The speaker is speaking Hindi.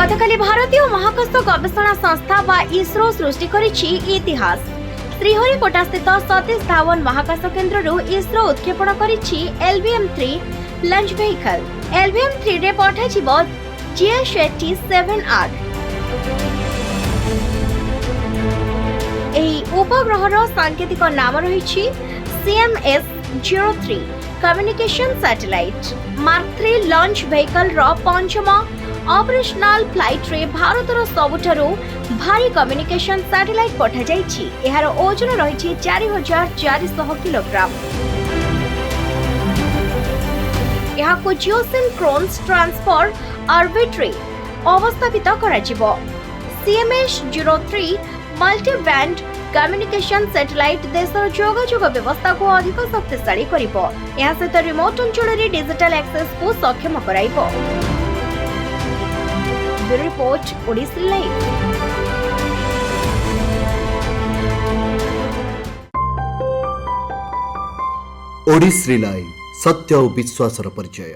गतकाली भारतीय महाकाश गवेषणा संस्था बा इसरो सृष्टि करिछि इतिहास। श्रीहरिकोटा स्थित सतीश धावन महाकाश केन्द्र इसरो उत्क्षेपण करिछि LVM3 लॉन्च व्हीकल। LVM3 रे पठाजिबो GS-87R। एही उपग्रहर सांकेतिक नाम रहिछि CMS-03 communication satellite. Mark 3 launch vehicle रो पंचम ऑपरेशनल फ्लाइट रे भारतर सबुठारु भारी कम्युनिकेशन सैटेलाइट पठा जाइछि। एहार ओजन रहिछि 4400 किलोग्राम। एहाको जियोसिंक्रोनस ट्रांसफर ऑर्बिट रे अवस्थापित कराजिबो। CMS-03 multi band communication satellite देशर जोगाजोग व्यवस्था को अधिक शक्तिशाली करिबो। एहा सहित रिमोट अंचल रे डिजिटल एक्सेस को सक्षम कराइबो। Bureau report Odisi live. Odishree live सत्य और विश्वासर परिचय।